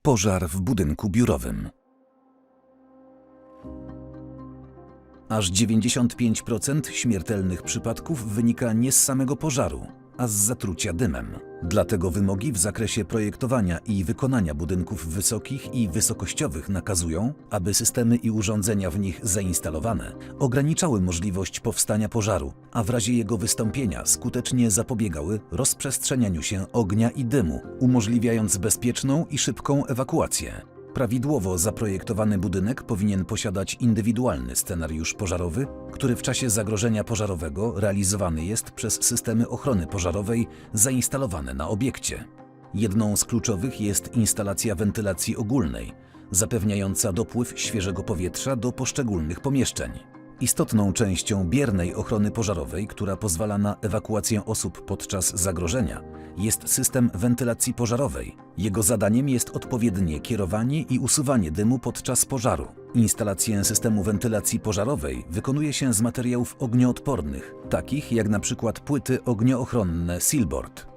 Pożar w budynku biurowym. Aż 95% śmiertelnych przypadków wynika nie z samego pożaru, a z zatrucia dymem. Dlatego wymogi w zakresie projektowania i wykonania budynków wysokich i wysokościowych nakazują, aby systemy i urządzenia w nich zainstalowane ograniczały możliwość powstania pożaru, a w razie jego wystąpienia skutecznie zapobiegały rozprzestrzenianiu się ognia i dymu, umożliwiając bezpieczną i szybką ewakuację. Prawidłowo zaprojektowany budynek powinien posiadać indywidualny scenariusz pożarowy, który w czasie zagrożenia pożarowego realizowany jest przez systemy ochrony pożarowej zainstalowane na obiekcie. Jedną z kluczowych jest instalacja wentylacji ogólnej, zapewniająca dopływ świeżego powietrza do poszczególnych pomieszczeń. Istotną częścią biernej ochrony pożarowej, która pozwala na ewakuację osób podczas zagrożenia, jest system wentylacji pożarowej. Jego zadaniem jest odpowiednie kierowanie i usuwanie dymu podczas pożaru. Instalację systemu wentylacji pożarowej wykonuje się z materiałów ognioodpornych, takich jak np. płyty ognioochronne Sealboard.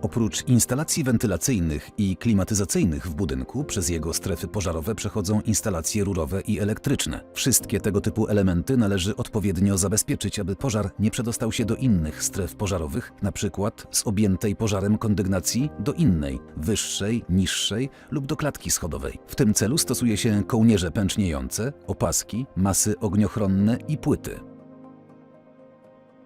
Oprócz instalacji wentylacyjnych i klimatyzacyjnych w budynku, przez jego strefy pożarowe przechodzą instalacje rurowe i elektryczne. Wszystkie tego typu elementy należy odpowiednio zabezpieczyć, aby pożar nie przedostał się do innych stref pożarowych, np. z objętej pożarem kondygnacji do innej, wyższej, niższej lub do klatki schodowej. W tym celu stosuje się kołnierze pęczniejące, opaski, masy ogniochronne i płyty.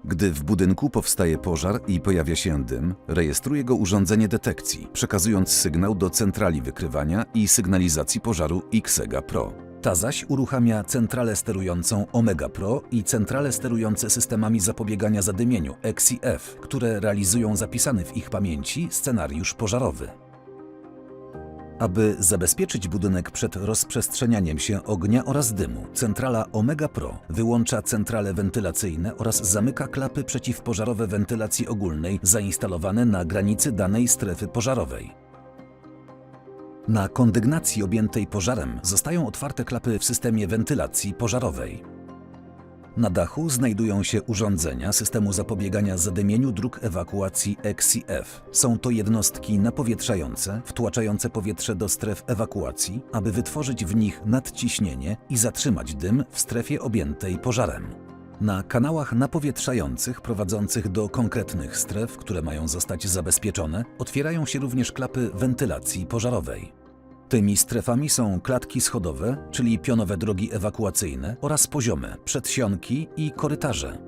Gdy w budynku powstaje pożar i pojawia się dym, rejestruje go urządzenie detekcji, przekazując sygnał do centrali wykrywania i sygnalizacji pożaru XEGA Pro. Ta zaś uruchamia centralę sterującą Omega Pro i centrale sterujące systemami zapobiegania zadymieniu XEF, które realizują zapisany w ich pamięci scenariusz pożarowy. Aby zabezpieczyć budynek przed rozprzestrzenianiem się ognia oraz dymu, centrala Omega Pro wyłącza centrale wentylacyjne oraz zamyka klapy przeciwpożarowe wentylacji ogólnej zainstalowane na granicy danej strefy pożarowej. Na kondygnacji objętej pożarem zostają otwarte klapy w systemie wentylacji pożarowej. Na dachu znajdują się urządzenia systemu zapobiegania zadymieniu dróg ewakuacji XEF. Są to jednostki napowietrzające, wtłaczające powietrze do stref ewakuacji, aby wytworzyć w nich nadciśnienie i zatrzymać dym w strefie objętej pożarem. Na kanałach napowietrzających prowadzących do konkretnych stref, które mają zostać zabezpieczone, otwierają się również klapy wentylacji pożarowej. Tymi strefami są klatki schodowe, czyli pionowe drogi ewakuacyjne oraz poziome, przedsionki i korytarze.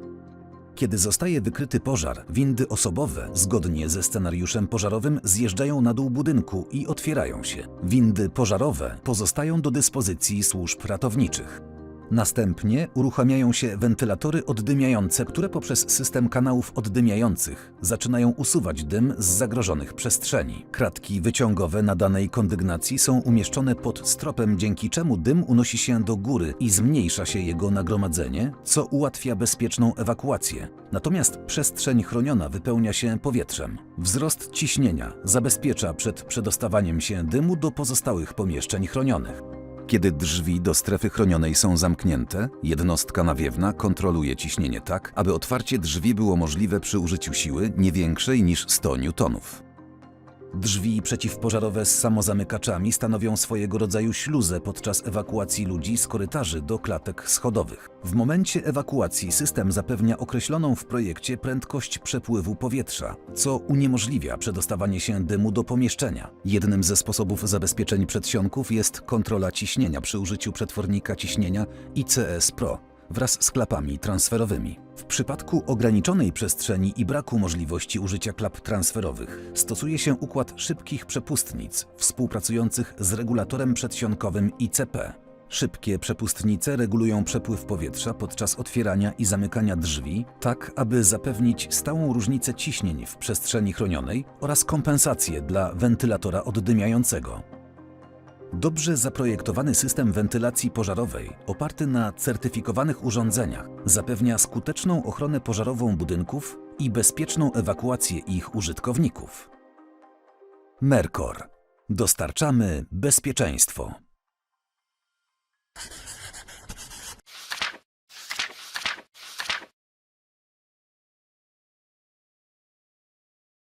Kiedy zostaje wykryty pożar, windy osobowe, zgodnie ze scenariuszem pożarowym, zjeżdżają na dół budynku i otwierają się. Windy pożarowe pozostają do dyspozycji służb ratowniczych. Następnie uruchamiają się wentylatory oddymiające, które poprzez system kanałów oddymiających zaczynają usuwać dym z zagrożonych przestrzeni. Kratki wyciągowe na danej kondygnacji są umieszczone pod stropem, dzięki czemu dym unosi się do góry i zmniejsza się jego nagromadzenie, co ułatwia bezpieczną ewakuację. Natomiast przestrzeń chroniona wypełnia się powietrzem. Wzrost ciśnienia zabezpiecza przed przedostawaniem się dymu do pozostałych pomieszczeń chronionych. Kiedy drzwi do strefy chronionej są zamknięte, jednostka nawiewna kontroluje ciśnienie tak, aby otwarcie drzwi było możliwe przy użyciu siły nie większej niż 100 N. Drzwi przeciwpożarowe z samozamykaczami stanowią swojego rodzaju śluzę podczas ewakuacji ludzi z korytarzy do klatek schodowych. W momencie ewakuacji system zapewnia określoną w projekcie prędkość przepływu powietrza, co uniemożliwia przedostawanie się dymu do pomieszczenia. Jednym ze sposobów zabezpieczeń przedsionków jest kontrola ciśnienia przy użyciu przetwornika ciśnienia ICS Pro wraz z klapami transferowymi. W przypadku ograniczonej przestrzeni i braku możliwości użycia klap transferowych stosuje się układ szybkich przepustnic współpracujących z regulatorem przedsionkowym ICP. Szybkie przepustnice regulują przepływ powietrza podczas otwierania i zamykania drzwi, tak aby zapewnić stałą różnicę ciśnień w przestrzeni chronionej oraz kompensację dla wentylatora oddymiającego. Dobrze zaprojektowany system wentylacji pożarowej, oparty na certyfikowanych urządzeniach, zapewnia skuteczną ochronę pożarową budynków i bezpieczną ewakuację ich użytkowników. Mercor. Dostarczamy bezpieczeństwo.